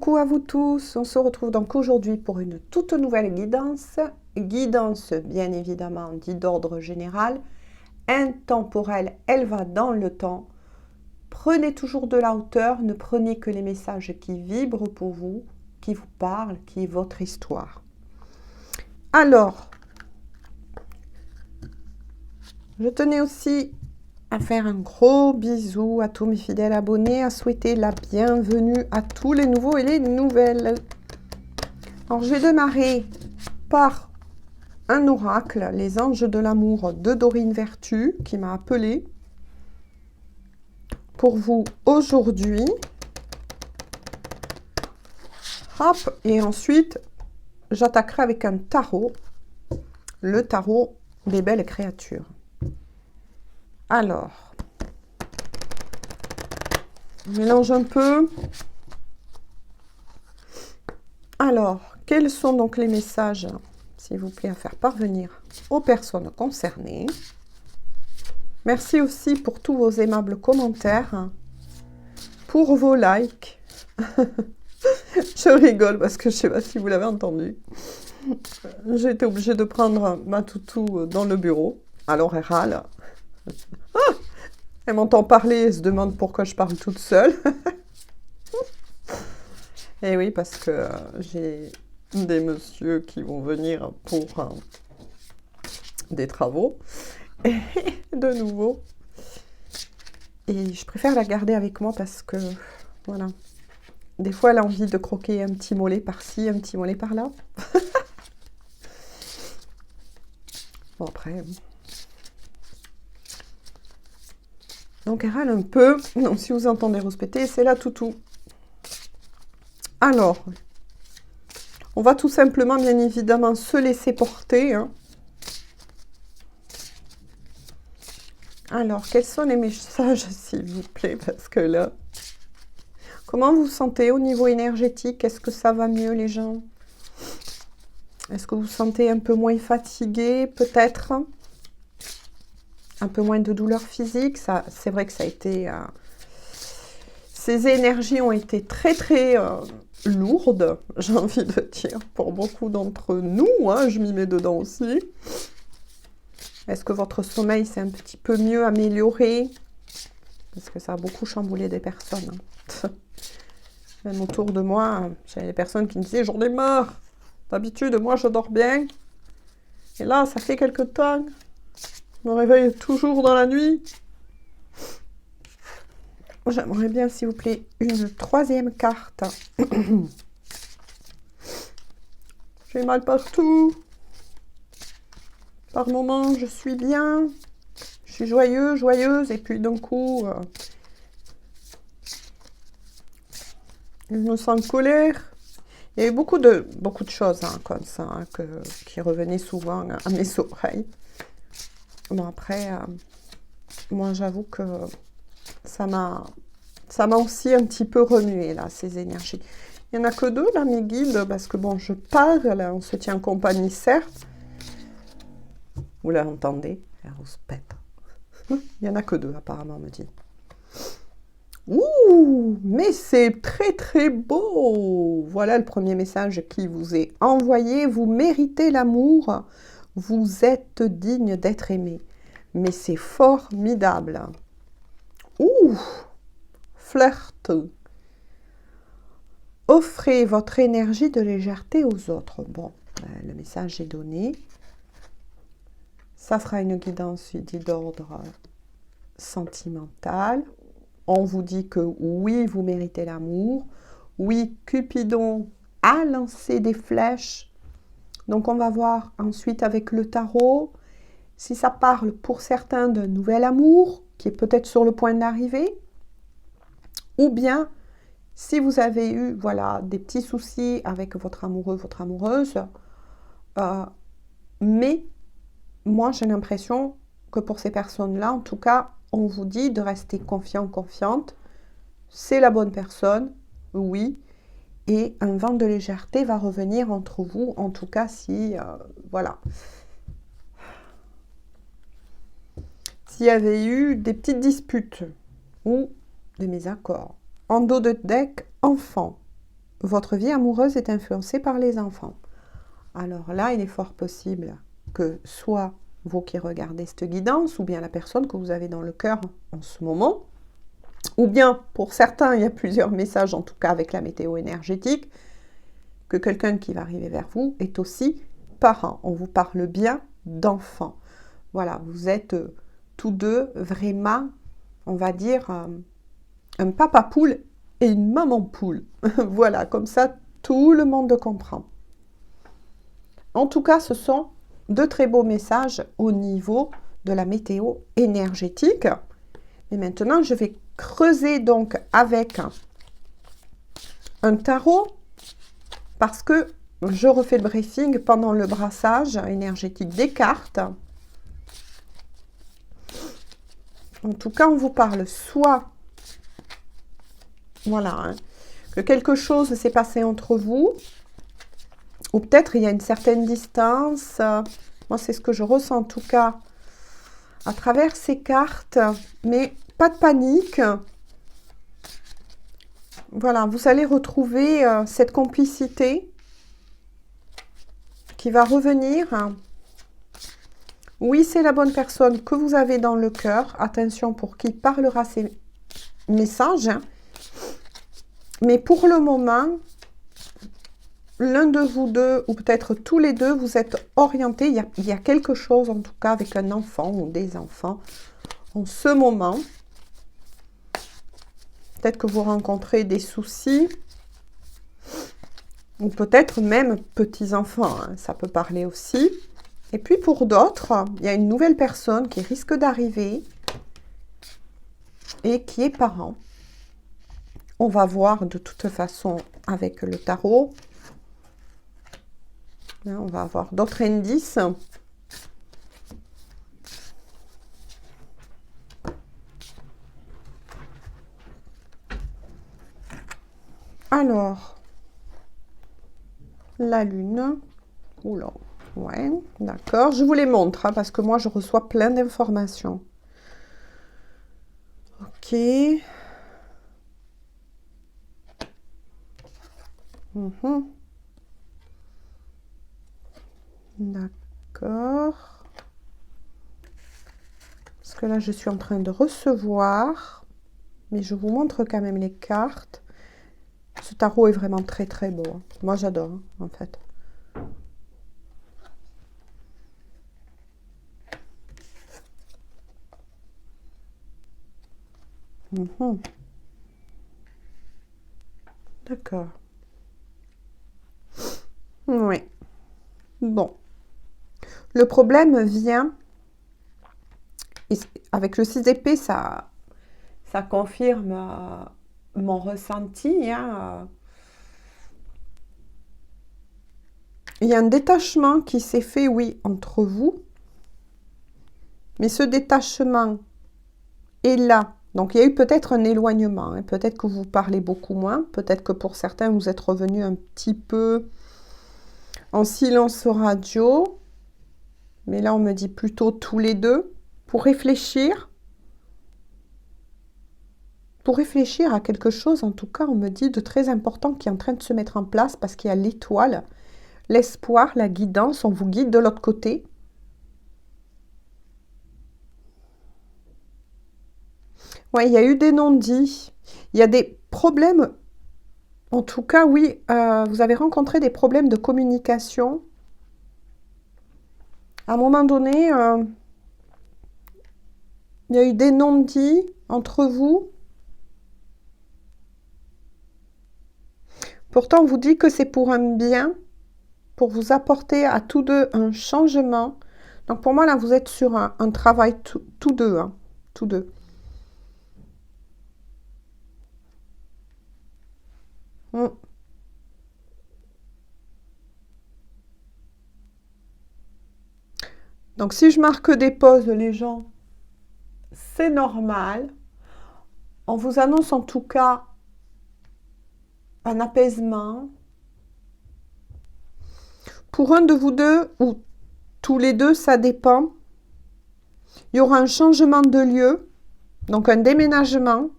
Coucou à vous tous, on se retrouve donc aujourd'hui pour une toute nouvelle guidance. Guidance bien évidemment dite d'ordre général, intemporelle, elle va dans le temps. Prenez toujours de la hauteur, ne prenez que les messages qui vibrent pour vous, qui vous parlent, qui est votre histoire. Alors, je tenais aussi à faire un gros bisou à tous mes fidèles abonnés, à souhaiter la bienvenue à tous les nouveaux et les nouvelles. Alors, je vais démarrer par un oracle, les anges de l'amour de Dorine Vertu, qui m'a appelé pour vous aujourd'hui. Hop, et ensuite, j'attaquerai avec un tarot, le tarot des belles créatures. Alors, on mélange un peu. Alors, quels sont donc les messages, s'il vous plaît, à faire parvenir aux personnes concernées? Merci aussi pour tous vos aimables commentaires, pour vos likes. Je rigole parce que je ne sais pas si vous l'avez entendu. J'ai été obligée de prendre ma toutou dans le bureau. Alors elle râle. Elle m'entend parler et se demande pourquoi je parle toute seule. Et oui, parce que j'ai des messieurs qui vont venir pour des travaux. Et de nouveau. Et je préfère la garder avec moi parce que, voilà. Des fois, elle a envie de croquer un petit mollet par-ci, un petit mollet par-là. Bon, après... Donc, elle râle un peu. Donc, si vous entendez respecter, c'est la toutou. Alors, on va tout simplement, bien évidemment, se laisser porter. Hein. Alors, quels sont les messages, s'il vous plaît? Parce que là... Comment vous vous sentez au niveau énergétique? Est-ce que ça va mieux, les gens? Est-ce que vous vous sentez un peu moins fatigué, peut-être? Un peu moins de douleur physique? C'est vrai que ça a été... Ces énergies ont été très lourdes, j'ai envie de dire, pour beaucoup d'entre nous. Hein, je m'y mets dedans aussi. Est-ce que votre sommeil s'est un petit peu mieux amélioré? Parce que ça a beaucoup chamboulé des personnes. Hein. Même autour de moi, j'avais des personnes qui me disaient « J'en ai marre. D'habitude, moi, je dors bien. Et là, ça fait quelque temps. Je me réveille toujours dans la nuit. » J'aimerais bien, s'il vous plaît, une troisième carte. J'ai mal partout. Par moments, je suis bien. Je suis joyeux, joyeuse. Et puis, d'un coup, je me sens en colère. Il y a eu beaucoup de choses hein, comme ça, hein, qui revenaient souvent à mes oreilles. Bon, après, moi, j'avoue que ça m'a aussi un petit peu remué, là, ces énergies. Il n'y en a que deux, là, mes guides, parce que, bon, je parle, là, on se tient en compagnie, certes. Vous l'entendez, elle se pète. Il n'y en a que deux, apparemment, on me dit. Ouh, mais c'est très beau. Voilà le premier message qui vous est envoyé. Vous méritez l'amour. Vous êtes digne d'être aimé. Mais c'est formidable. Ouh, flirt. Offrez votre énergie de légèreté aux autres. Bon, le message est donné. Ça sera une guidance d'ordre sentimental. On vous dit que oui, vous méritez l'amour. Oui, Cupidon a lancé des flèches. Donc, on va voir ensuite avec le tarot si ça parle pour certains d'un nouvel amour qui est peut-être sur le point d'arriver. Ou bien, si vous avez eu voilà, des petits soucis avec votre amoureux, votre amoureuse. Mais moi, j'ai l'impression que pour ces personnes-là, en tout cas, on vous dit de rester confiant, confiante. C'est la bonne personne, oui. Et un vent de légèreté va revenir entre vous, en tout cas si, voilà. S'il y avait eu des petites disputes ou des mésaccords. En dos de deck, enfant. votre vie amoureuse est influencée par les enfants. Alors là, il est fort possible que soit vous qui regardez cette guidance, ou bien la personne que vous avez dans le cœur en ce moment, ou bien, pour certains, il y a plusieurs messages, en tout cas avec la météo énergétique, que quelqu'un qui va arriver vers vous est aussi parent. On vous parle bien d'enfant. Voilà, vous êtes tous deux vraiment, on va dire, un papa poule et une maman poule. Voilà, comme ça, tout le monde comprend. En tout cas, ce sont de très beaux messages au niveau de la météo énergétique. Et maintenant, je vais creuser donc avec un tarot parce que je refais le briefing pendant le brassage énergétique des cartes. En tout cas, on vous parle soit, voilà, hein, que quelque chose s'est passé entre vous, ou peut-être il y a une certaine distance. Moi, c'est ce que je ressens en tout cas à travers ces cartes, mais pas de panique. Voilà, vous allez retrouver cette complicité qui va revenir. Oui, c'est la bonne personne que vous avez dans le cœur. Attention pour qui parlera ces messages. Mais pour le moment, l'un de vous deux, ou peut-être tous les deux, vous êtes orientés. Il y a quelque chose, en tout cas, avec un enfant ou des enfants en ce moment. Peut-être que vous rencontrez des soucis. Ou peut-être même petits-enfants. Hein, ça peut parler aussi. Et puis pour d'autres, il y a une nouvelle personne qui risque d'arriver et qui est parent. On va voir de toute façon avec le tarot. On va avoir d'autres indices. Alors, la lune. Oula, ouais, d'accord. Je vous les montre hein, parce que moi, je reçois plein d'informations. Ok. D'accord. Parce que là, je suis en train de recevoir. Mais je vous montre quand même les cartes. Ce tarot est vraiment très très beau. Hein. Moi, j'adore, hein, en fait. D'accord. Oui. Bon. Le problème vient... Avec le 6 d'épée, ça confirme mon ressenti. Hein. Il y a un détachement qui s'est fait, oui, entre vous. Mais ce détachement est là. Donc, il y a eu peut-être un éloignement. Hein. Peut-être que vous parlez beaucoup moins. Peut-être que pour certains, vous êtes revenus un petit peu en silence radio. Mais là, on me dit plutôt tous les deux. Pour réfléchir. Pour réfléchir à quelque chose, en tout cas, on me dit de très important qui est en train de se mettre en place parce qu'il y a l'étoile, l'espoir, la guidance. On vous guide de l'autre côté. Oui, il y a eu des non-dits. Il y a des problèmes. En tout cas, oui, vous avez rencontré des problèmes de communication. À un moment donné, il y a eu des non-dits entre vous. Pourtant, on vous dit que c'est pour un bien, pour vous apporter à tous deux un changement. Donc pour moi, là, vous êtes sur un travail tous deux. Hein, tous deux. Donc si je marque des pauses, les gens, c'est normal. On vous annonce en tout cas un apaisement. Pour un de vous deux, ou tous les deux, ça dépend. Il y aura un changement de lieu, donc un déménagement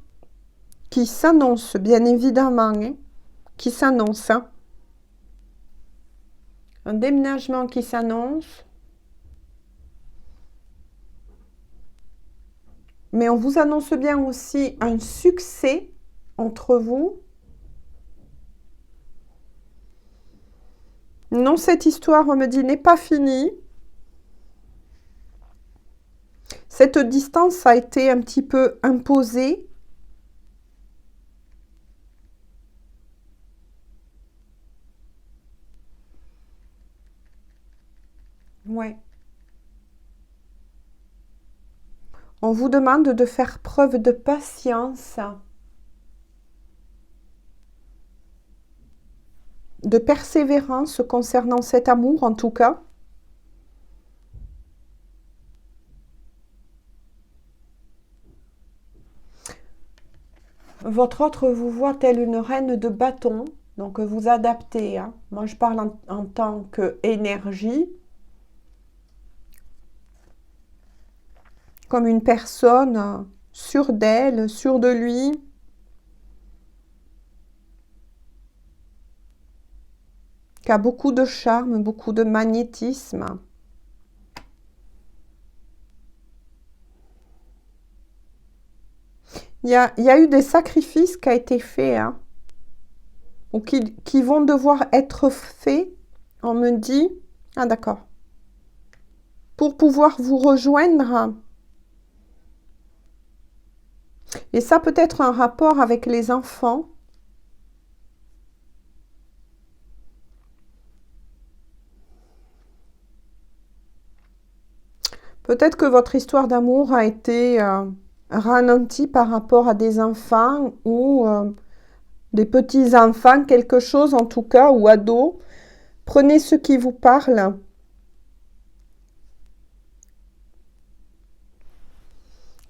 qui s'annonce bien évidemment. Hein. qui s'annonce. Hein. Un déménagement qui s'annonce. Mais on vous annonce bien aussi un succès entre vous. Non, cette histoire, on me dit, n'est pas finie. Cette distance a été un petit peu imposée. Ouais. On vous demande de faire preuve de patience, de persévérance concernant cet amour en tout cas. Votre autre vous voit telle une reine de bâton, donc vous adaptez. Hein. Moi je parle en tant qu'énergie. Comme une personne sûre d'elle, sûre de lui. Qui a beaucoup de charme, beaucoup de magnétisme. Il y a eu des sacrifices qui ont été faits, hein, ou qui vont devoir être faits, on me dit. Ah d'accord. Pour pouvoir vous rejoindre. Et ça peut être un rapport avec les enfants. Peut-être que votre histoire d'amour a été ralentie par rapport à des enfants ou des petits-enfants, quelque chose en tout cas, ou ados. Prenez ce qui vous parle.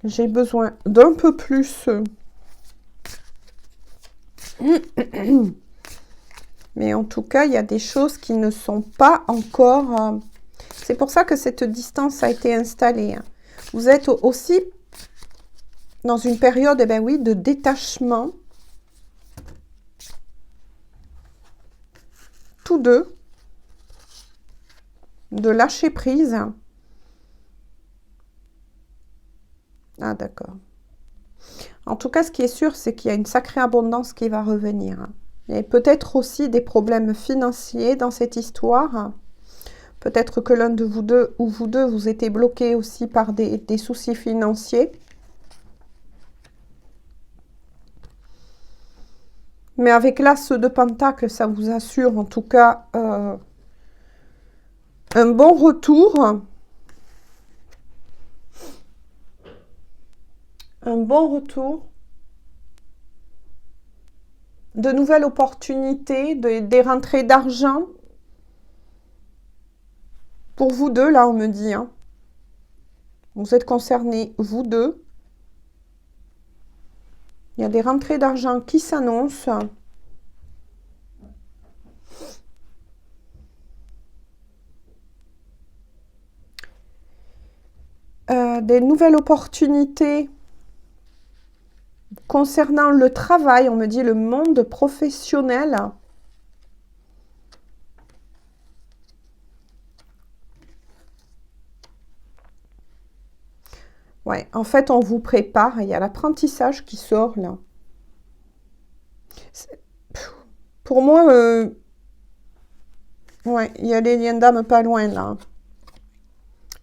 J'ai besoin d'un peu plus. Mais en tout cas, il y a des choses qui ne sont pas encore... C'est pour ça que cette distance a été installée. Hein. Vous êtes aussi dans une période, eh ben oui, de détachement. Tous deux. De lâcher prise. Ah, d'accord. En tout cas, ce qui est sûr, c'est qu'il y a une sacrée abondance qui va revenir. Il y a peut-être aussi des problèmes financiers dans cette histoire. Peut-être que l'un de vous deux ou vous deux, vous étiez bloqué aussi par des soucis financiers. Mais avec l'as de Pentacle, ça vous assure en tout cas un bon retour. Un bon retour. De nouvelles opportunités, des rentrées d'argent. Pour vous deux, là, on me dit. Hein. Vous êtes concernés, vous deux. Il y a des rentrées d'argent qui s'annoncent. Des nouvelles opportunités concernant le travail, on me dit le monde professionnel. Ouais, en fait, on vous prépare. Il y a l'apprentissage qui sort là. Pour moi, ouais, il y a les liens d'âme pas loin là.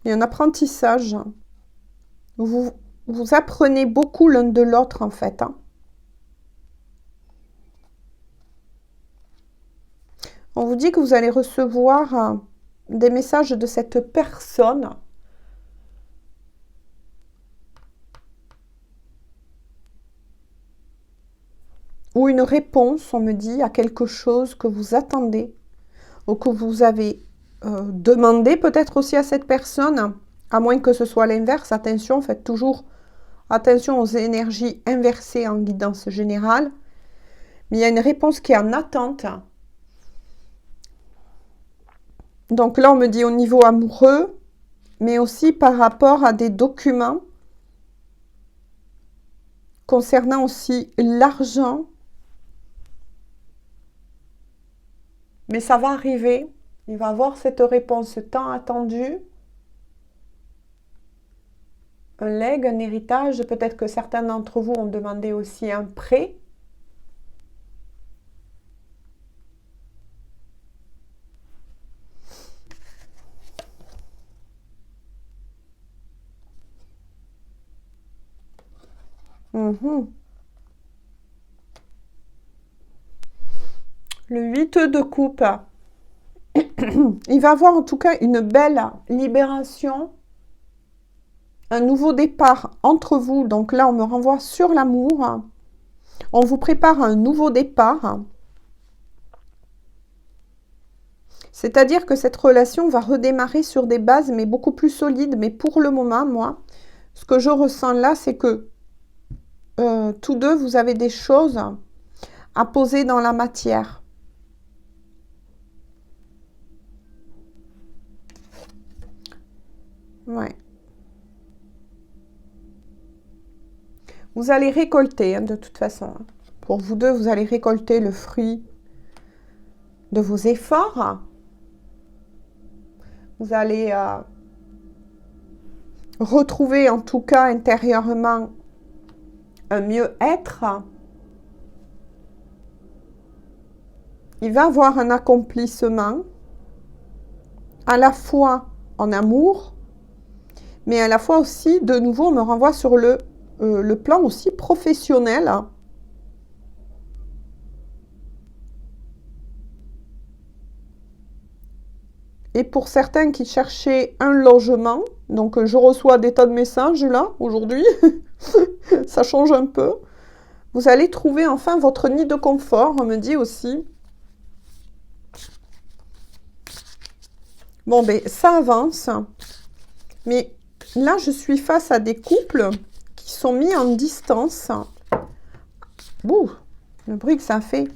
Il y a un apprentissage. Vous apprenez beaucoup l'un de l'autre en fait. Hein. On vous dit que vous allez recevoir des messages de cette personne. Ou une réponse, on me dit, à quelque chose que vous attendez. Ou que vous avez demandé peut-être aussi à cette personne. À moins que ce soit l'inverse. Attention, faites toujours attention aux énergies inversées en guidance générale. Mais il y a une réponse qui est en attente. Donc là, on me dit au niveau amoureux, mais aussi par rapport à des documents concernant aussi l'argent. Mais ça va arriver. Il va avoir cette réponse tant attendue. Un legs, un héritage. Peut-être que certains d'entre vous ont demandé aussi un prêt. Le 8 de coupe. Il va avoir en tout cas une belle libération. Un nouveau départ entre vous. Donc là, on me renvoie sur l'amour. On vous prépare un nouveau départ. C'est-à-dire que cette relation va redémarrer sur des bases, mais beaucoup plus solides. Mais pour le moment, moi, ce que je ressens là, c'est que tous deux, vous avez des choses à poser dans la matière. Ouais. Vous allez récolter, hein, de toute façon. Pour vous deux, vous allez récolter le fruit de vos efforts. Vous allez retrouver, en tout cas intérieurement, un mieux-être. Il va avoir un accomplissement, à la fois en amour, mais à la fois aussi, de nouveau, on me renvoie sur le plan aussi professionnel. Et pour certains qui cherchaient un logement, donc je reçois des tas de messages là, aujourd'hui, ça change un peu. Vous allez trouver enfin votre nid de confort, on me dit aussi. Bon, ben ça avance. Mais là, je suis face à des couples qui sont mis en distance. Ouh, le bruit que ça fait.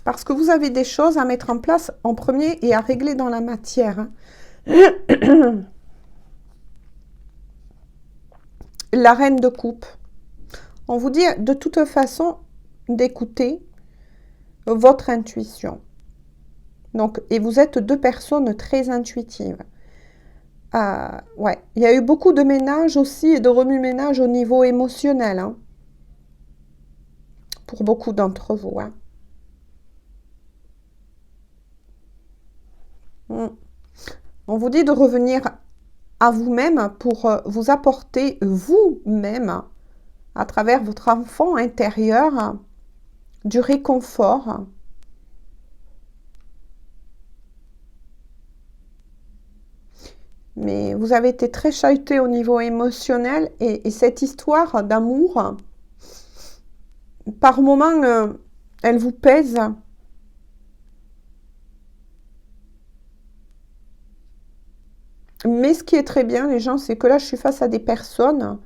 Parce que vous avez des choses à mettre en place en premier et à régler dans la matière. La reine de coupe. On vous dit de toute façon d'écouter votre intuition. Donc, et vous êtes deux personnes très intuitives. Ouais, il y a eu beaucoup de ménage aussi et de remue-ménage au niveau émotionnel. Hein, pour beaucoup d'entre vous. Hein. On vous dit de revenir à vous-même pour vous apporter vous-même, à travers votre enfant intérieur, du réconfort. Mais vous avez été très chahuté au niveau émotionnel et cette histoire d'amour, par moments, elle vous pèse. Mais ce qui est très bien, les gens, c'est que là, je suis face à des personnes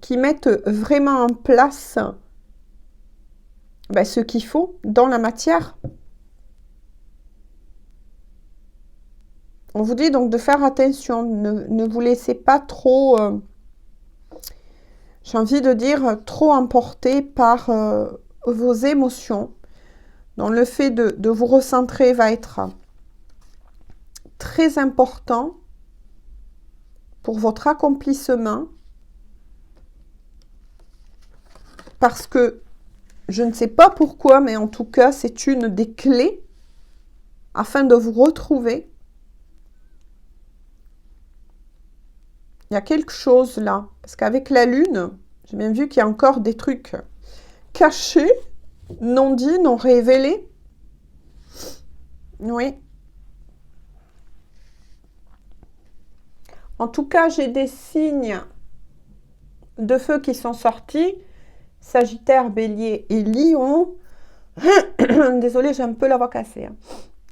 qui mettent vraiment en place ce qu'il faut dans la matière. On vous dit donc de faire attention, ne vous laissez pas trop, j'ai envie de dire, trop emporter par vos émotions. Donc le fait de vous recentrer va être très important pour votre accomplissement. Parce que, je ne sais pas pourquoi, mais en tout cas, c'est une des clés afin de vous retrouver. Il y a quelque chose là. Parce qu'avec la lune, j'ai bien vu qu'il y a encore des trucs cachés, non dits, non révélés. Oui. En tout cas, j'ai des signes de feu qui sont sortis. Sagittaire, Bélier et Lion. Désolée, j'ai un peu la voix cassée. Hein.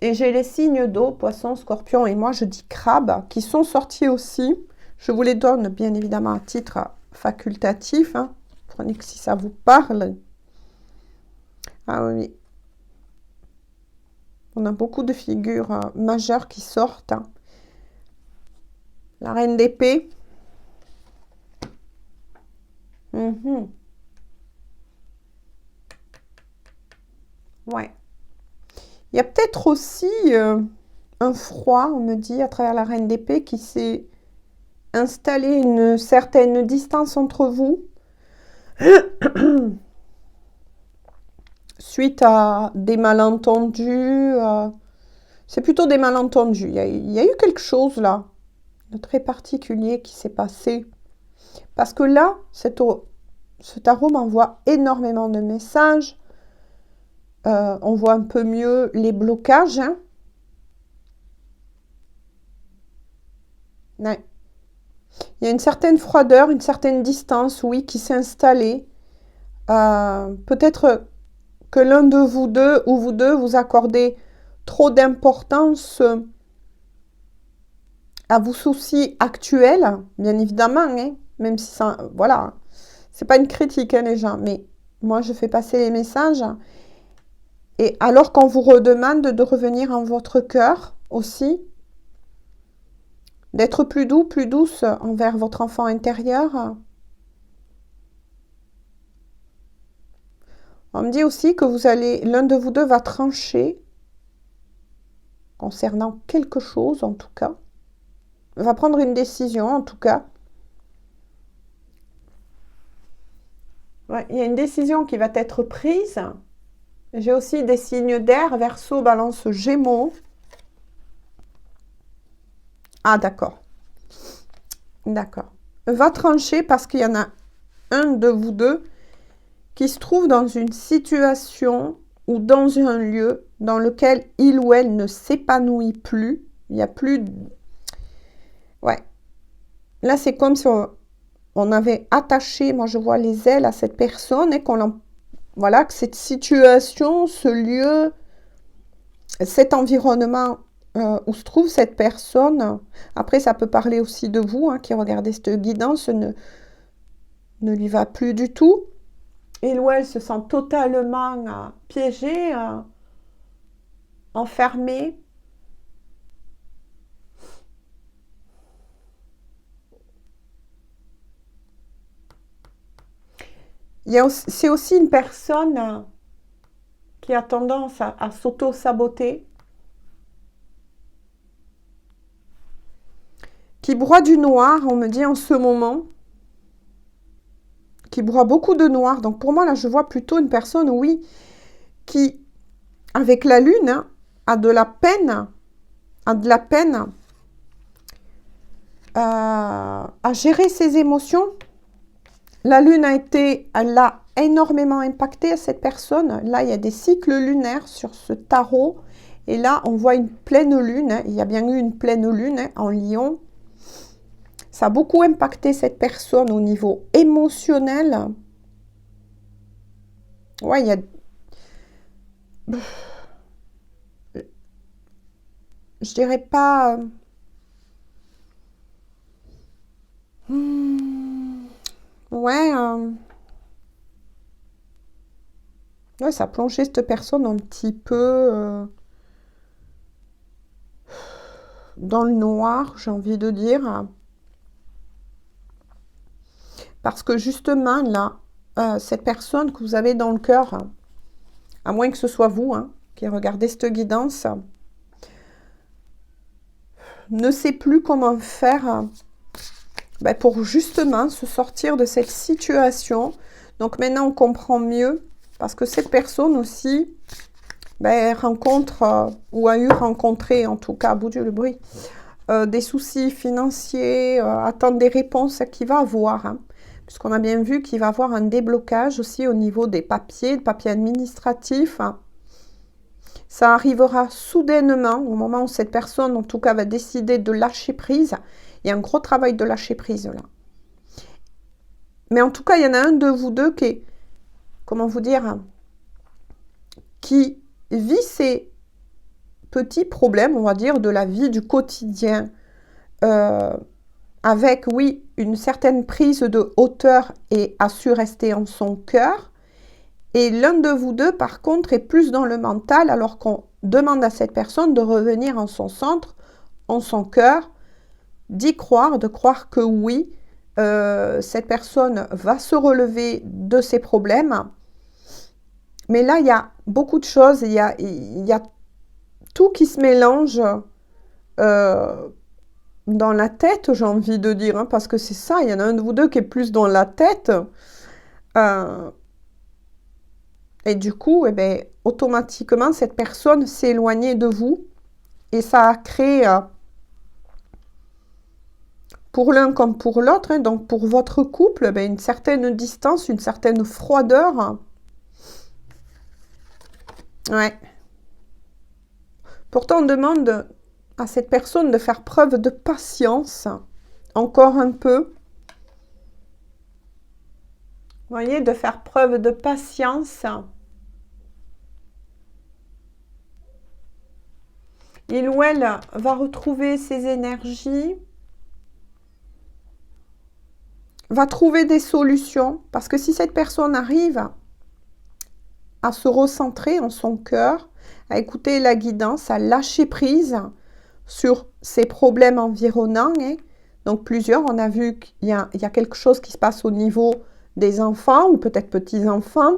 Et j'ai les signes d'eau, Poisson, Scorpion et moi, je dis Crabe, qui sont sortis aussi. Je vous les donne bien évidemment à titre facultatif. Hein. Prenez que si ça vous parle. Ah oui. On a beaucoup de figures majeures qui sortent. Hein. La reine d'épée. Ouais. Il y a peut-être aussi un froid, on me dit, à travers la reine d'épée, qui s'est installé une certaine distance entre vous. Suite à des malentendus. C'est plutôt des malentendus. Il y a eu quelque chose là, de très particulier qui s'est passé. Parce que là, ce tarot m'envoie énormément de messages. On voit un peu mieux les blocages. Hein. Ouais. Il y a une certaine froideur, une certaine distance, oui, qui s'est installée. Peut-être que l'un de vous deux ou vous deux vous accordez trop d'importance à vos soucis actuels, bien évidemment, hein, même si ça, voilà, c'est pas une critique, hein, les gens, mais moi je fais passer les messages. Et alors qu'on vous redemande de revenir en votre cœur aussi, d'être plus doux, plus douce envers votre enfant intérieur. On me dit aussi que l'un de vous deux va trancher concernant quelque chose en tout cas. Va prendre une décision en tout cas. Ouais, il y a une décision qui va être prise. J'ai aussi des signes d'air, Verseau, Balance, Gémeaux. Ah d'accord. D'accord. Va trancher parce qu'il y en a un de vous deux qui se trouve dans une situation ou dans un lieu dans lequel il ou elle ne s'épanouit plus. Il n'y a plus... Ouais. Là, c'est comme si on avait attaché, moi je vois les ailes à cette personne et voilà, que cette situation, ce lieu, cet environnement où se trouve cette personne, après ça peut parler aussi de vous, hein, qui regardez cette guidance, ne lui va plus du tout. Et ou elle se sent totalement piégée, enfermée. C'est aussi une personne qui a tendance à s'auto-saboter, qui broie du noir, on me dit en ce moment, qui broie beaucoup de noir. Donc pour moi, là, je vois plutôt une personne, oui, qui, avec la lune, hein, a de la peine à gérer ses émotions. La lune elle l'a énormément impacté à cette personne. Là, il y a des cycles lunaires sur ce tarot. Et là, on voit une pleine lune. Hein. Il y a bien eu une pleine lune, hein, en Lion. Ça a beaucoup impacté cette personne au niveau émotionnel. Ouais, il y a... Je dirais pas... Ouais, ouais, ça a plongé cette personne un petit peu dans le noir, j'ai envie de dire. Parce que justement, là, cette personne que vous avez dans le cœur, à moins que ce soit vous, hein, qui regardez cette guidance, ne sait plus comment faire pour justement se sortir de cette situation. Donc maintenant, on comprend mieux, parce que cette personne aussi rencontre, ou a eu rencontré, en tout cas, à bout du bruit, des soucis financiers, attendre des réponses qu'il va avoir. Hein, puisqu'on a bien vu qu'il va avoir un déblocage aussi au niveau des papiers administratifs. Hein. Ça arrivera soudainement, au moment où cette personne, en tout cas, va décider de lâcher prise. Il y a un gros travail de lâcher prise, là. Mais en tout cas, il y en a un de vous deux qui est, comment vous dire, qui vit ces petits problèmes, on va dire, de la vie, du quotidien, avec, oui, une certaine prise de hauteur et a su rester en son cœur. Et l'un de vous deux, par contre, est plus dans le mental, alors qu'on demande à cette personne de revenir en son centre, en son cœur, d'y croire, de croire que oui, cette personne va se relever de ses problèmes. Mais là, il y a beaucoup de choses, il y a tout qui se mélange dans la tête, j'ai envie de dire, hein, parce que c'est ça, il y en a un de vous deux qui est plus dans la tête. Et du coup, eh ben, automatiquement, cette personne s'est éloignée de vous. Et ça a créé, pour l'un comme pour l'autre, hein, donc pour votre couple, eh ben, une certaine distance, une certaine froideur. Ouais. Pourtant, on demande à cette personne de faire preuve de patience, encore un peu. Vous voyez, de faire preuve de patience. Il ou elle va retrouver ses énergies, va trouver des solutions, parce que si cette personne arrive à se recentrer en son cœur, à écouter la guidance, à lâcher prise sur ses problèmes environnants, hein. Donc plusieurs, on a vu qu'il y a quelque chose qui se passe au niveau des enfants ou peut-être petits-enfants,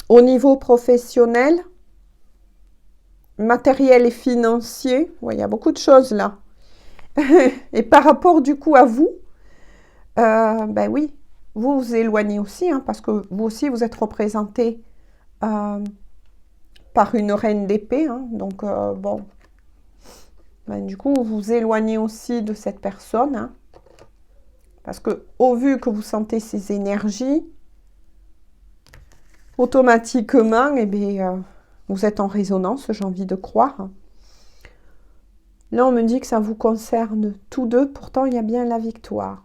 au niveau professionnel, matériel et financier. Ouais, il y a beaucoup de choses là. Et par rapport du coup à vous, ben oui, vous vous éloignez aussi, hein, parce que vous aussi vous êtes représenté par une reine d'épée, hein, donc bon, ben, du coup vous vous éloignez aussi de cette personne, hein, parce que au vu que vous sentez ces énergies, automatiquement, eh bien, vous êtes en résonance, j'ai envie de croire. Là, on me dit que ça vous concerne tous deux, pourtant il y a bien la victoire.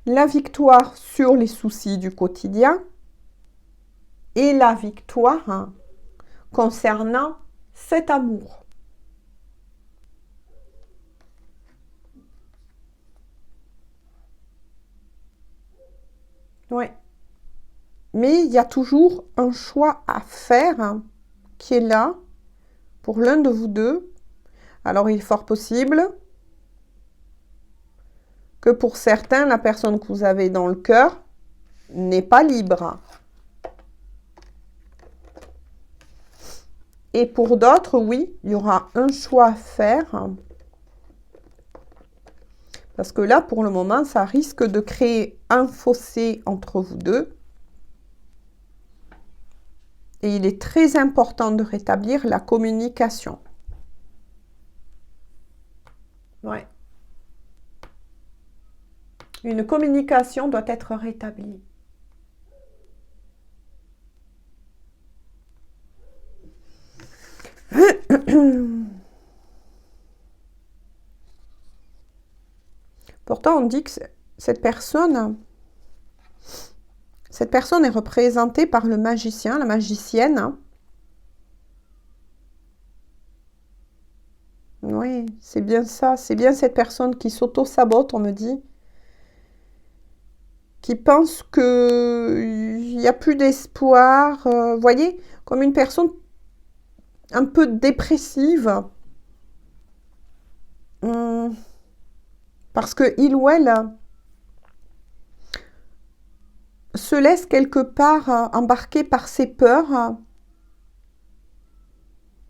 La victoire sur les soucis du quotidien et la victoire, hein, concernant cet amour. Oui. Mais il y a toujours un choix à faire, hein, qui est là pour l'un de vous deux. Alors, il est fort possible que pour certains, la personne que vous avez dans le cœur n'est pas libre. Et pour d'autres, oui, il y aura un choix à faire. Parce que là, pour le moment, ça risque de créer un fossé entre vous deux. Et il est très important de rétablir la communication. Ouais. Une communication doit être rétablie. Pourtant, on dit que cette personne est représentée par le magicien, la magicienne. Hein. Oui, c'est bien ça. C'est bien cette personne qui s'auto-sabote, on me dit. Qui pense qu'il n'y a plus d'espoir. Vous voyez, comme une personne un peu dépressive. Parce que il ou elle se laisse quelque part embarquer par ses peurs.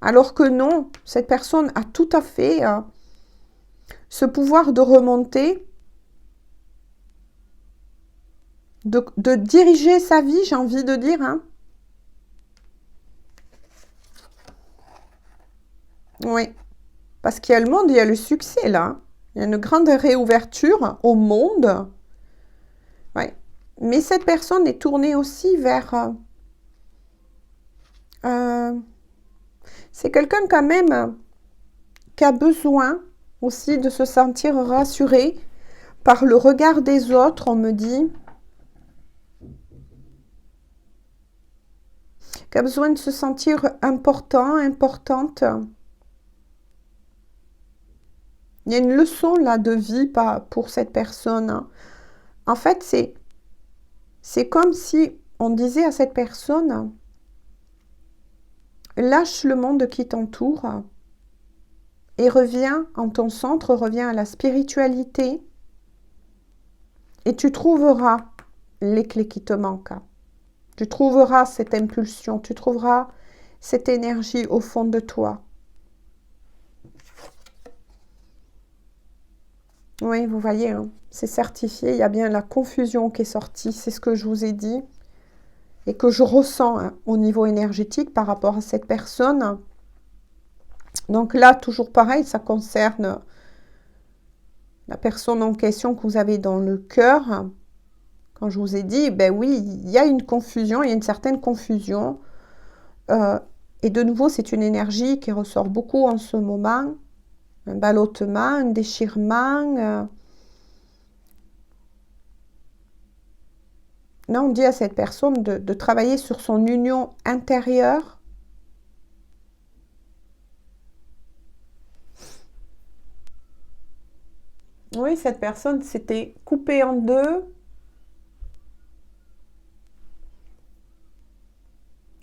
Alors que non, cette personne a tout à fait ce pouvoir de remonter, de diriger sa vie, j'ai envie de dire. Hein. Oui, parce qu'il y a le monde, il y a le succès là. Il y a une grande réouverture au monde. Oui, mais cette personne est tournée aussi vers... c'est quelqu'un quand même qui a besoin aussi de se sentir rassuré par le regard des autres, on me dit. Qui a besoin de se sentir important, importante. Il y a une leçon là de vie pour cette personne. En fait, c'est comme si on disait à cette personne, lâche le monde qui t'entoure et reviens en ton centre, reviens à la spiritualité et tu trouveras les clés qui te manquent. Tu trouveras cette impulsion, tu trouveras cette énergie au fond de toi. Oui, vous voyez, hein, c'est certifié. Il y a bien la confusion qui est sortie. C'est ce que je vous ai dit. Et que je ressens hein, au niveau énergétique par rapport à cette personne. Donc là, toujours pareil, ça concerne la personne en question que vous avez dans le cœur. Quand je vous ai dit, ben oui, il y a une confusion, il y a une certaine confusion. Et de nouveau, c'est une énergie qui ressort beaucoup en ce moment. Un ballottement, un déchirement. Là, on dit à cette personne de travailler sur son union intérieure. Oui, cette personne s'était coupée en deux.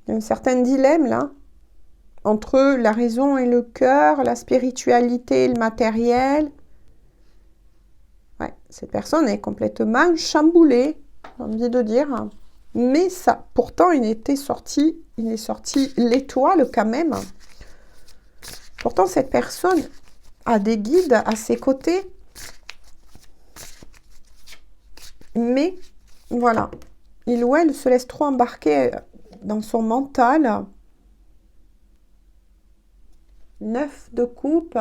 Il y a un certain dilemme là, entre la raison et le cœur, la spiritualité et le matériel. Ouais, cette personne est complètement chamboulée, j'ai envie de dire. Mais ça, pourtant, il est sorti l'étoile quand même. Pourtant, cette personne a des guides à ses côtés. Mais, voilà, il ou elle se laisse trop embarquer dans son mental. 9 de coupe.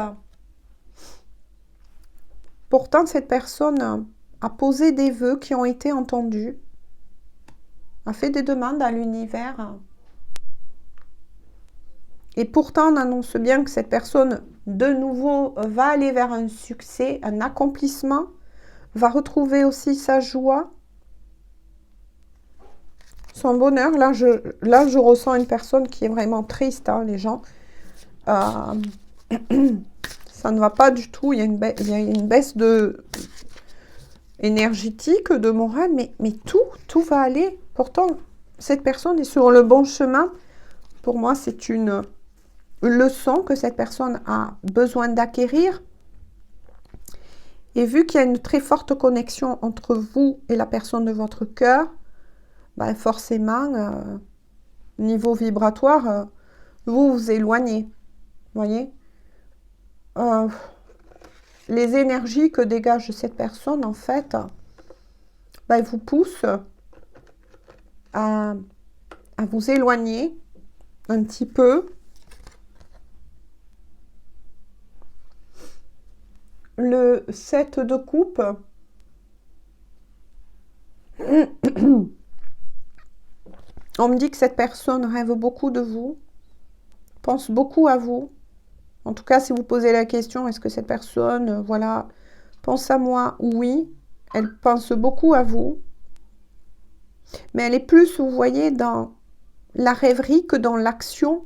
Pourtant, cette personne a posé des vœux qui ont été entendus, a fait des demandes à l'univers. Et pourtant, on annonce bien que cette personne, de nouveau, va aller vers un succès, un accomplissement, va retrouver aussi sa joie, son bonheur. Là, je ressens une personne qui est vraiment triste, hein, les gens. Ça ne va pas du tout. Il y a une baisse de énergétique, de morale, mais tout va aller. Pourtant, cette personne est sur le bon chemin. Pour moi, c'est une leçon que cette personne a besoin d'acquérir. Et vu qu'il y a une très forte connexion entre vous et la personne de votre cœur, ben forcément, niveau vibratoire, vous vous éloignez. Vous voyez, les énergies que dégage cette personne, en fait, ben, vous poussent à vous éloigner un petit peu. Le 7 de coupe, on me dit que cette personne rêve beaucoup de vous, pense beaucoup à vous. En tout cas, si vous posez la question, est-ce que cette personne, voilà, pense à moi? Oui, elle pense beaucoup à vous. Mais elle est plus, vous voyez, dans la rêverie que dans l'action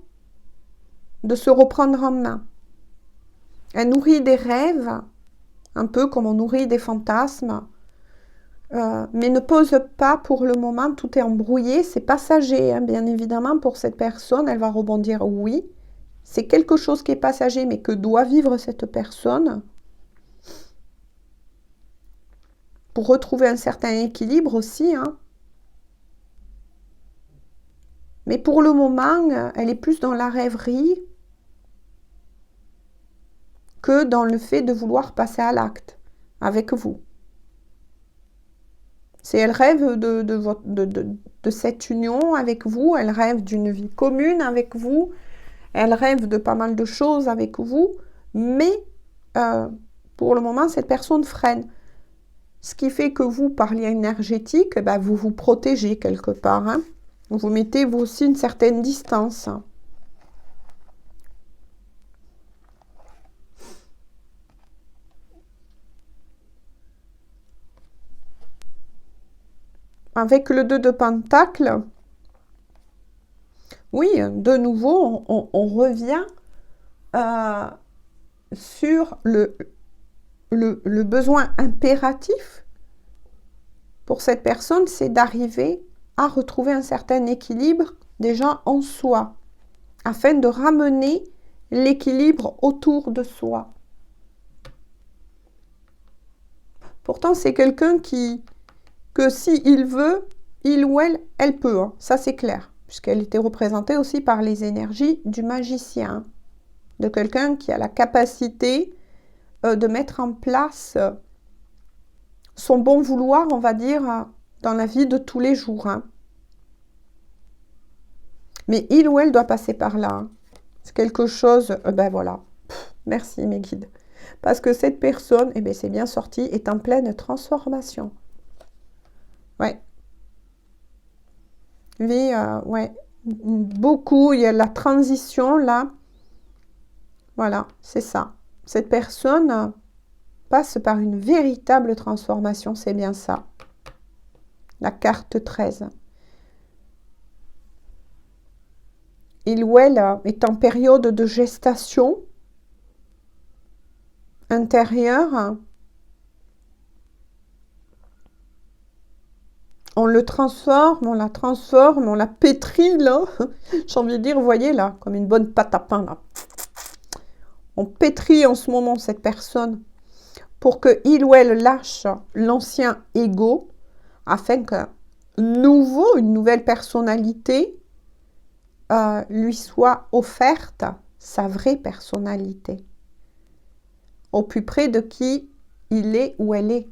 de se reprendre en main. Elle nourrit des rêves, un peu comme on nourrit des fantasmes, mais ne pose pas pour le moment, tout est embrouillé, c'est passager, hein, bien évidemment, pour cette personne, elle va rebondir oui. C'est quelque chose qui est passager, mais que doit vivre cette personne pour retrouver un certain équilibre aussi. Hein. Mais pour le moment, elle est plus dans la rêverie que dans le fait de vouloir passer à l'acte avec vous. C'est elle rêve de cette union avec vous, elle rêve d'une vie commune avec vous, elle rêve de pas mal de choses avec vous, mais pour le moment, cette personne freine. Ce qui fait que vous, par lien énergétique, ben, vous vous protégez quelque part. Hein. Vous mettez vous aussi une certaine distance. Avec le 2 de Pentacle, oui, de nouveau, on revient sur le besoin impératif pour cette personne, c'est d'arriver à retrouver un certain équilibre déjà en soi, afin de ramener l'équilibre autour de soi. Pourtant, c'est quelqu'un que s'il veut, il ou elle peut, hein, ça c'est clair, puisqu'elle était représentée aussi par les énergies du magicien, de quelqu'un qui a la capacité de mettre en place son bon vouloir, on va dire, dans la vie de tous les jours. Hein. Mais il ou elle doit passer par là. Hein. C'est quelque chose, ben voilà. Pff, merci mes guides. Parce que cette personne, eh bien c'est bien sorti, est en pleine transformation. Ouais. Oui, ouais. Beaucoup, il y a la transition là. Voilà, c'est ça. Cette personne passe par une véritable transformation, c'est bien ça. La carte 13. Il ou elle est en période de gestation intérieure. On le transforme, on la transforme, on la pétrit là. J'ai envie de dire, vous voyez là, comme une bonne pâte à pain là. On pétrit en ce moment cette personne pour que il ou elle lâche l'ancien ego afin que une nouvelle personnalité lui soit offerte, sa vraie personnalité, au plus près de qui il est ou elle est.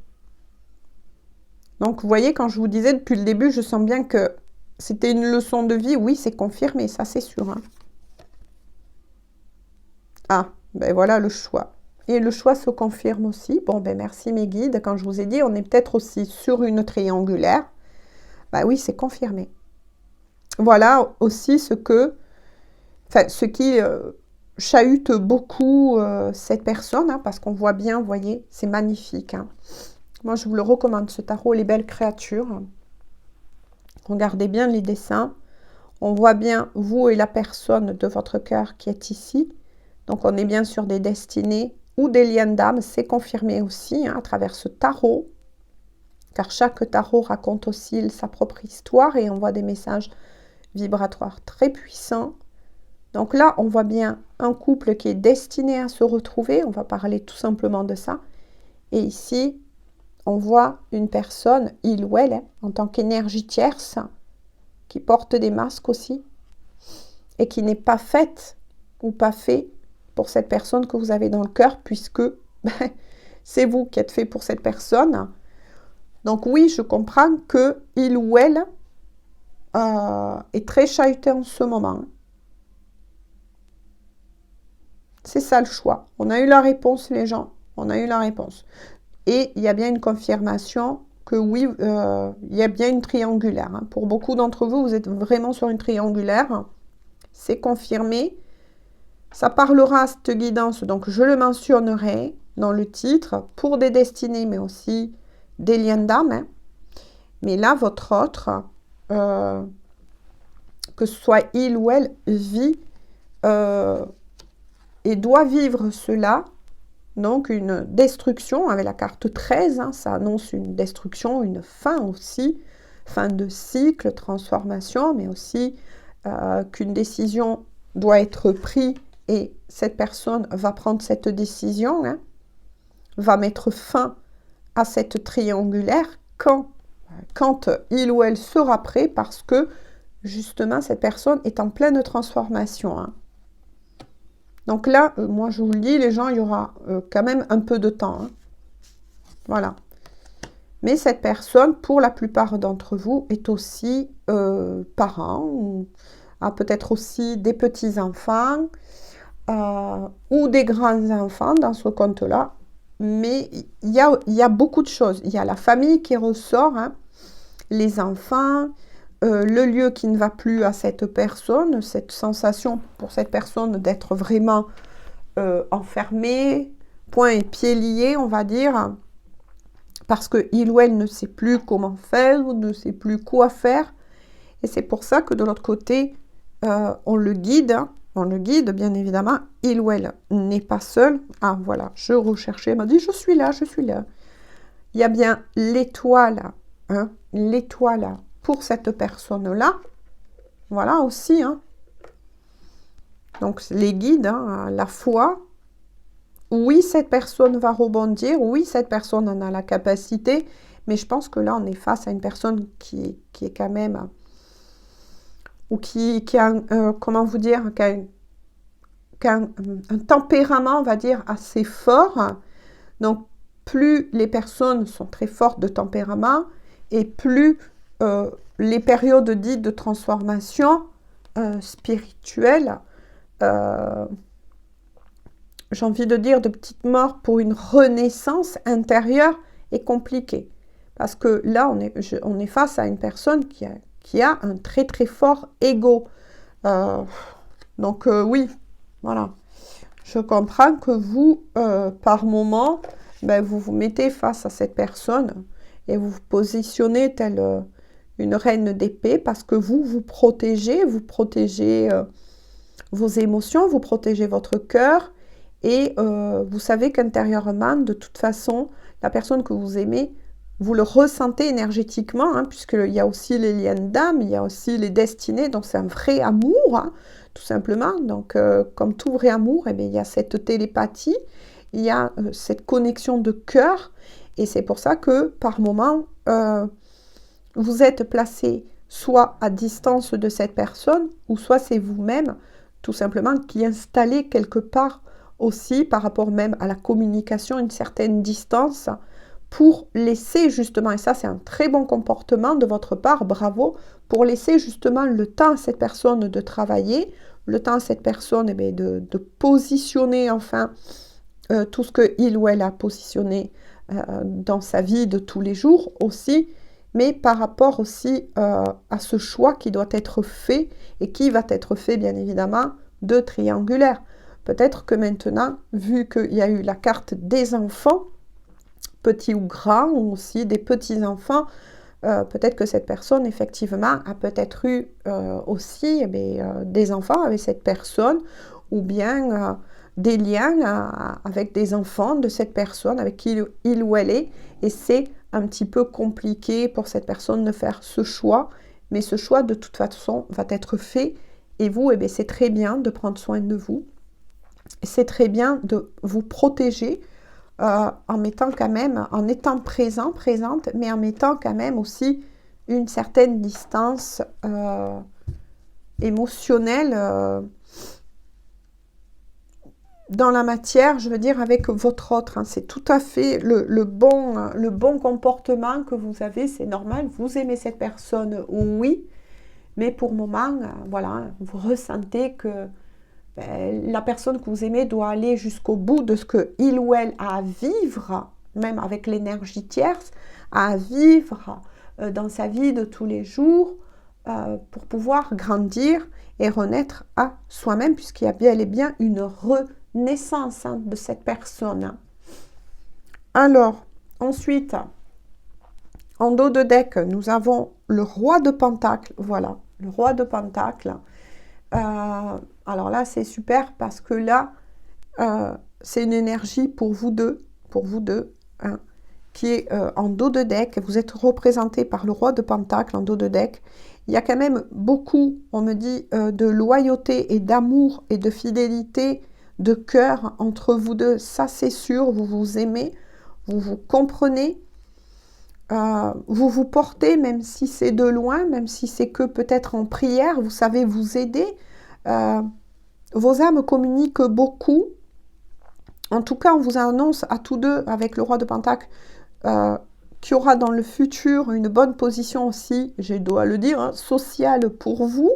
Donc, vous voyez, quand je vous disais depuis le début, je sens bien que c'était une leçon de vie. Oui, c'est confirmé, ça c'est sûr. Hein. Ah, ben voilà le choix. Et le choix se confirme aussi. Bon, ben merci mes guides. Quand je vous ai dit, on est peut-être aussi sur une triangulaire. Ben oui, c'est confirmé. Voilà aussi ce qui chahute beaucoup cette personne, hein, parce qu'on voit bien, vous voyez, c'est magnifique. Hein. Moi, je vous le recommande, ce tarot, Les Belles Créatures. Regardez bien les dessins. On voit bien vous et la personne de votre cœur qui est ici. Donc, on est bien sur des destinées ou des liens d'âme. C'est confirmé aussi hein, à travers ce tarot. Car chaque tarot raconte aussi sa propre histoire et envoie des messages vibratoires très puissants. Donc là, on voit bien un couple qui est destiné à se retrouver. On va parler tout simplement de ça. Et ici, on voit une personne, il ou elle, en tant qu'énergie tierce, qui porte des masques aussi, et qui n'est pas faite ou pas fait pour cette personne que vous avez dans le cœur, puisque c'est vous qui êtes fait pour cette personne. Donc oui, je comprends que il ou elle est très chahuté en ce moment. C'est ça le choix. On a eu la réponse, les gens. On a eu la réponse. Et il y a bien une confirmation que oui, il y a bien une triangulaire. Hein. Pour beaucoup d'entre vous, vous êtes vraiment sur une triangulaire. C'est confirmé. Ça parlera à cette guidance, donc je le mentionnerai dans le titre, pour des destinées, mais aussi des liens d'âme. Hein. Mais là, votre autre, que ce soit il ou elle, vit et doit vivre cela. Donc, une destruction avec la carte 13, hein, ça annonce une destruction, une fin aussi, fin de cycle, transformation, mais aussi qu'une décision doit être prise et cette personne va prendre cette décision, hein, va mettre fin à cette triangulaire quand il ou elle sera prêt parce que justement cette personne est en pleine transformation. Hein. Donc là, moi je vous le dis, les gens, il y aura quand même un peu de temps. Hein. Voilà. Mais cette personne, pour la plupart d'entre vous, est aussi parent, ou a peut-être aussi des petits-enfants, ou des grands-enfants dans ce compte-là. Mais il y a beaucoup de choses. Il y a la famille qui ressort, hein, les enfants, le lieu qui ne va plus à cette personne, cette sensation pour cette personne d'être vraiment enfermée, poings et pieds liés, on va dire, parce qu'il ou elle ne sait plus comment faire, ou ne sait plus quoi faire. Et c'est pour ça que de l'autre côté, on le guide, hein, bien évidemment, il ou elle n'est pas seul. Ah voilà, je recherchais, m'a dit je suis là. Il y a bien l'étoile, hein, l'étoile pour cette personne-là. Voilà aussi. Hein. Donc les guides, hein, la foi. Oui, cette personne va rebondir. Oui, cette personne en a la capacité. Mais je pense que là, on est face à une personne qui est quand même... ou qui a, comment vous dire, qui a un tempérament, on va dire, assez fort. Donc, plus les personnes sont très fortes de tempérament, et plus les périodes dites de transformation spirituelle, j'ai envie de dire de petite mort pour une renaissance intérieure, est compliquée. Parce que là, on est face à une personne qui a un très très fort ego. Donc oui, voilà. Je comprends que vous, par moment, ben, vous vous mettez face à cette personne et vous vous positionnez telle une reine d'épée parce que vous protégez vos émotions, vous protégez votre cœur et vous savez qu'intérieurement, de toute façon, la personne que vous aimez, vous le ressentez énergétiquement, hein, puisqu'il y a aussi les liens d'âme, il y a aussi les destinées, donc c'est un vrai amour, hein, tout simplement. Donc, comme tout vrai amour, eh bien, il y a cette télépathie, il y a cette connexion de cœur, et c'est pour ça que, par moment, vous êtes placé soit à distance de cette personne, ou soit c'est vous-même, tout simplement, qui installez quelque part aussi, par rapport même à la communication, une certaine distance, pour laisser justement, et ça c'est un très bon comportement de votre part, bravo, pour laisser justement le temps à cette personne de travailler, le temps à cette personne eh bien, de positionner enfin tout ce qu'il ou elle a positionné dans sa vie de tous les jours aussi, mais par rapport aussi à ce choix qui doit être fait et qui va être fait bien évidemment de triangulaire. Peut-être que maintenant, vu qu'il y a eu la carte des enfants, petits ou grands, ou aussi des petits-enfants, peut-être que cette personne, effectivement, a peut-être eu aussi eh bien, des enfants avec cette personne, ou bien des liens avec des enfants de cette personne, avec qui il ou elle est, et c'est un petit peu compliqué pour cette personne de faire ce choix, mais ce choix, de toute façon, va être fait, et vous, eh bien, c'est très bien de prendre soin de vous, c'est très bien de vous protéger, en mettant quand même, en étant présente, mais en mettant quand même aussi une certaine distance émotionnelle dans la matière, je veux dire, avec votre autre. Hein. C'est tout à fait le bon comportement que vous avez, c'est normal. Vous aimez cette personne, oui, mais pour le moment, voilà, vous ressentez que la personne que vous aimez doit aller jusqu'au bout de ce qu'il ou elle a à vivre, même avec l'énergie tierce, à vivre dans sa vie de tous les jours pour pouvoir grandir et renaître à soi-même, puisqu'il y a bel et bien une renaissance hein, de cette personne. Alors, ensuite, en dos de deck, nous avons le roi de Pentacles. Voilà, le roi de Pentacles. Alors là, c'est super parce que là, c'est une énergie pour vous deux, hein, qui est en dos de deck. Vous êtes représenté par le roi de Pentacle en dos de deck. Il y a quand même beaucoup, on me dit, de loyauté et d'amour et de fidélité, de cœur entre vous deux. Ça, c'est sûr, vous vous aimez, vous vous comprenez. Vous vous portez, même si c'est de loin, même si c'est que peut-être en prière, vous savez vous aider. Vos âmes communiquent beaucoup. En tout cas, on vous annonce à tous deux, avec le roi de Pentacle, qu'il y aura dans le futur une bonne position aussi, je dois le dire, hein, sociale pour vous.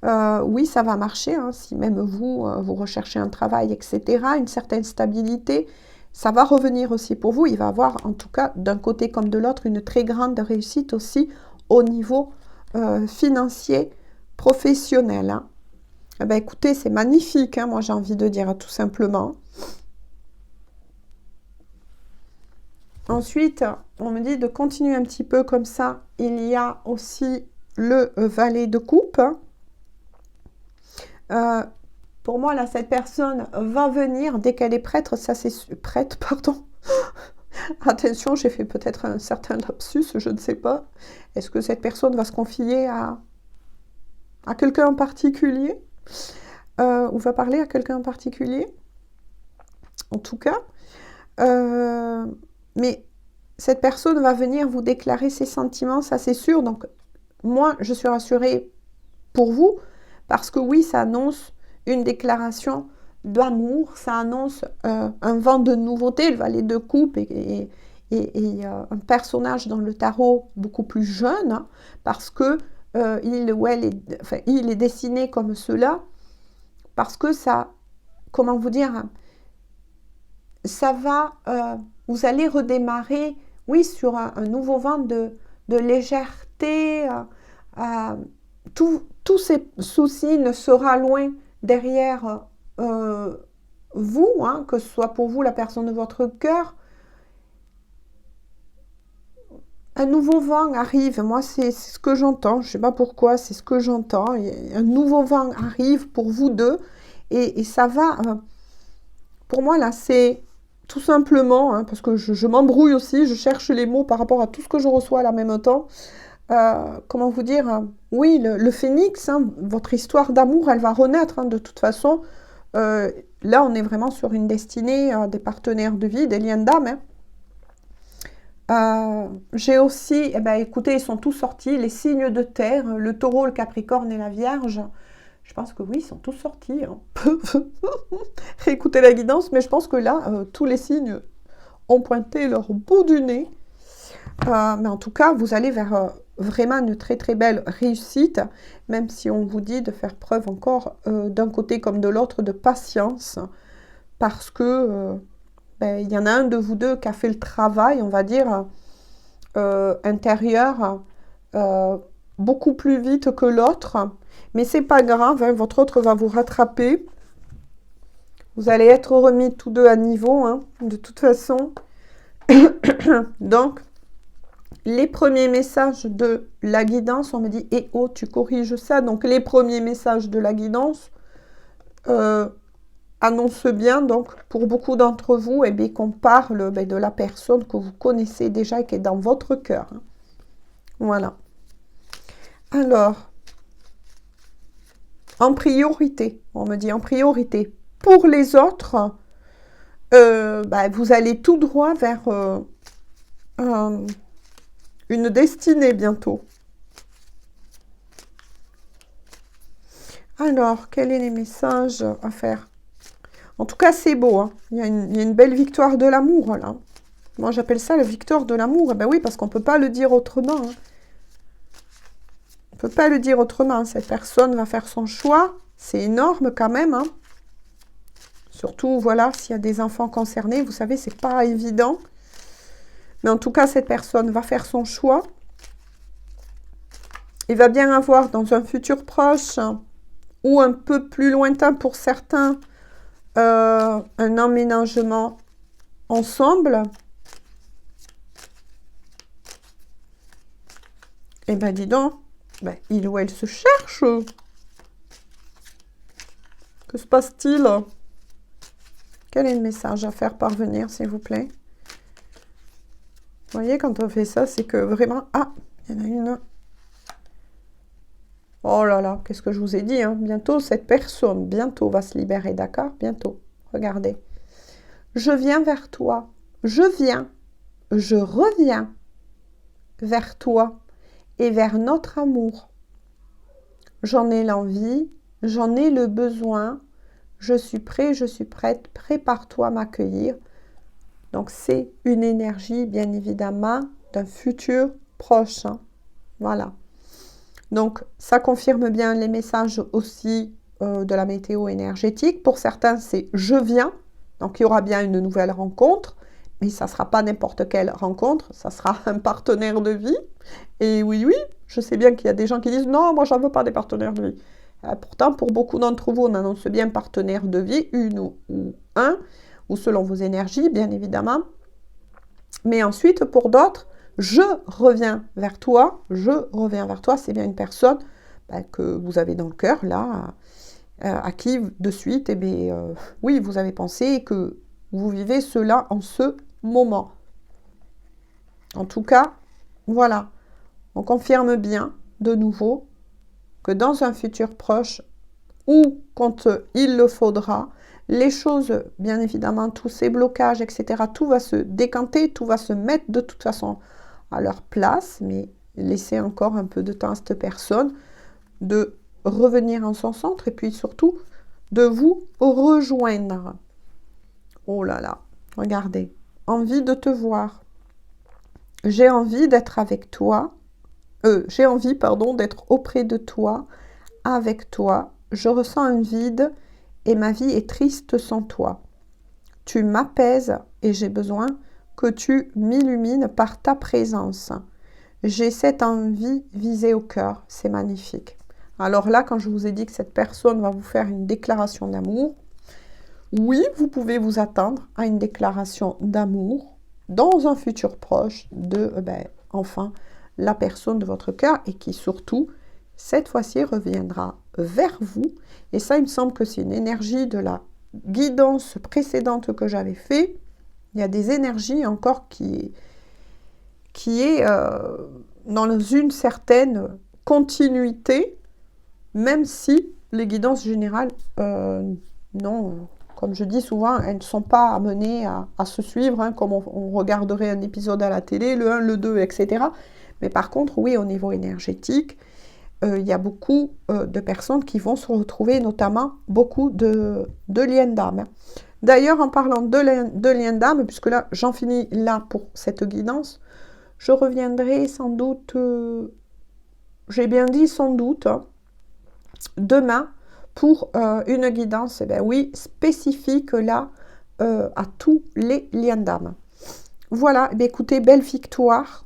Oui, ça va marcher, hein, si même vous, vous recherchez un travail, etc., une certaine stabilité, ça va revenir aussi pour vous. Il va avoir, en tout cas, d'un côté comme de l'autre, une très grande réussite aussi au niveau financier, professionnel. Hein. Eh ben, écoutez, c'est magnifique, hein, moi j'ai envie de dire tout simplement. Ensuite, on me dit de continuer un petit peu comme ça. Il y a aussi le valet de coupe. Pour moi, là, cette personne va venir dès qu'elle est prête. Ça, c'est prête, pardon. Attention, j'ai fait peut-être un certain lapsus, je ne sais pas. Est-ce que cette personne va se confier à quelqu'un en particulier ou va parler à quelqu'un en particulier? En tout cas, mais cette personne va venir vous déclarer ses sentiments, ça c'est sûr. Donc, moi, je suis rassurée pour vous, parce que oui, ça annonce une déclaration d'amour, ça annonce un vent de nouveauté, le valet de coupe et un personnage dans le tarot beaucoup plus jeune, hein, parce que il ou elle est, enfin, il est dessiné comme cela, parce que ça, comment vous dire, hein, ça va, vous allez redémarrer, oui, sur un nouveau vent de légèreté, tous ces soucis ne sera loin derrière vous, hein, que ce soit pour vous la personne de votre cœur. Un nouveau vent arrive, moi c'est ce que j'entends, je ne sais pas pourquoi, c'est ce que j'entends. Un nouveau vent arrive pour vous deux et ça va, pour moi là c'est tout simplement, hein, parce que je m'embrouille aussi, je cherche les mots par rapport à tout ce que je reçois là en même temps. Comment vous dire, oui, le phénix, hein, votre histoire d'amour, elle va renaître, hein, de toute façon. Là, on est vraiment sur une destinée, des partenaires de vie, des liens d'âme. Hein. J'ai aussi, eh ben, écoutez, ils sont tous sortis, les signes de terre, le taureau, le capricorne et la vierge. Je pense que oui, ils sont tous sortis. Hein. Réécoutez la guidance, mais je pense que là, tous les signes ont pointé leur bout du nez. Mais en tout cas, vous allez vers vraiment une très très belle réussite, même si on vous dit de faire preuve encore d'un côté comme de l'autre de patience, parce que il y en a un de vous deux qui a fait le travail, on va dire, intérieur, beaucoup plus vite que l'autre, mais c'est pas grave, hein, votre autre va vous rattraper. Vous allez être remis tous deux à niveau, hein, de toute façon. Donc, les premiers messages de la guidance, on me dit « Eh oh, tu corriges ça ». Donc, les premiers messages de la guidance annoncent bien, donc, pour beaucoup d'entre vous, eh bien, qu'on parle de la personne que vous connaissez déjà et qui est dans votre cœur. Hein. Voilà. Alors, en priorité, on me dit en priorité, pour les autres, vous allez tout droit vers une destinée bientôt. Alors, quels sont les messages à faire? En tout cas, c'est beau. Hein. Il y a une belle victoire de l'amour, là. Moi, j'appelle ça la victoire de l'amour. Eh ben oui, parce qu'on ne peut pas le dire autrement. Hein. On ne peut pas le dire autrement. Cette personne va faire son choix. C'est énorme quand même. Hein. Surtout, voilà, s'il y a des enfants concernés, vous savez, c'est pas évident. Mais en tout cas, cette personne va faire son choix. Il va bien avoir dans un futur proche ou un peu plus lointain pour certains un emménagement ensemble. Eh bien, dis donc, il ou elle se cherche. Que se passe-t-il? Quel est le message à faire parvenir, s'il vous plaît? Vous voyez, quand on fait ça, c'est que vraiment... Ah, il y en a une. Oh là là, qu'est-ce que je vous ai dit, hein? Bientôt, cette personne, bientôt, va se libérer, d'accord? Bientôt. Regardez. Je viens vers toi. Je viens. Je reviens vers toi et vers notre amour. J'en ai l'envie, j'en ai le besoin. Je suis prêt, je suis prête. Prépare-toi à m'accueillir. Donc, c'est une énergie, bien évidemment, d'un futur proche. Hein. Voilà. Donc, ça confirme bien les messages aussi de la météo énergétique. Pour certains, c'est « je viens ». Donc, il y aura bien une nouvelle rencontre. Mais ça ne sera pas n'importe quelle rencontre. Ça sera un partenaire de vie. Et oui, je sais bien qu'il y a des gens qui disent « non, moi, j'en veux pas des partenaires de vie ». Pourtant, pour beaucoup d'entre vous, on annonce bien partenaire de vie, une ou un, ou selon vos énergies, bien évidemment. Mais ensuite, pour d'autres, je reviens vers toi, c'est bien une personne que vous avez dans le cœur, là, à qui, de suite, oui, vous avez pensé que vous vivez cela en ce moment. En tout cas, voilà, on confirme bien, de nouveau, que dans un futur proche, ou quand il le faudra, Les choses, bien évidemment, tous ces blocages, etc., tout va se décanter, tout va se mettre de toute façon à leur place, mais laissez encore un peu de temps à cette personne de revenir en son centre et puis surtout de vous rejoindre. Oh là là, regardez, envie de te voir. J'ai envie d'être avec toi. J'ai envie, pardon, d'être auprès de toi, avec toi. Je ressens un vide et ma vie est triste sans toi. Tu m'apaises et j'ai besoin que tu m'illumines par ta présence. J'ai cette envie visée au cœur. C'est magnifique. Alors là, quand je vous ai dit que cette personne va vous faire une déclaration d'amour, oui, vous pouvez vous attendre à une déclaration d'amour dans un futur proche de, enfin, la personne de votre cœur et qui surtout, cette fois-ci, reviendra vers vous. Et ça, il me semble que c'est une énergie de la guidance précédente que j'avais fait. Il y a des énergies encore qui est dans une certaine continuité, même si les guidances générales, non, comme je dis souvent, elles ne sont pas amenées à se suivre, hein, comme on regarderait un épisode à la télé, le 1, le 2, etc. Mais par contre, oui, au niveau énergétique, il y a beaucoup de personnes qui vont se retrouver, notamment beaucoup de liens d'âme. D'ailleurs, en parlant de liens d'âme, puisque là, j'en finis là pour cette guidance, je reviendrai sans doute, j'ai bien dit sans doute, hein, demain, pour une guidance, eh bien oui, spécifique là, à tous les liens d'âme. Voilà, eh bien, écoutez, belle victoire.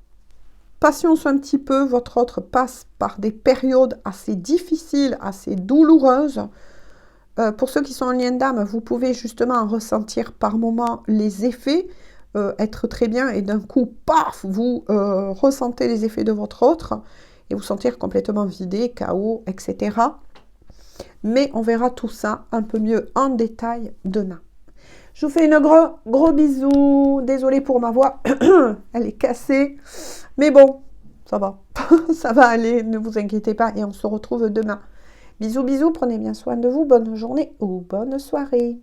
Patience un petit peu, votre autre passe par des périodes assez difficiles, assez douloureuses. Pour ceux qui sont en lien d'âme, vous pouvez justement ressentir par moments les effets, être très bien et d'un coup, paf, vous ressentez les effets de votre autre et vous sentir complètement vidé, KO, etc. Mais on verra tout ça un peu mieux en détail demain. Je vous fais une gros bisou. Désolée pour ma voix, elle est cassée. Mais bon, ça va. Ça va aller, ne vous inquiétez pas. Et on se retrouve demain. Bisous, bisous. Prenez bien soin de vous. Bonne journée ou bonne soirée.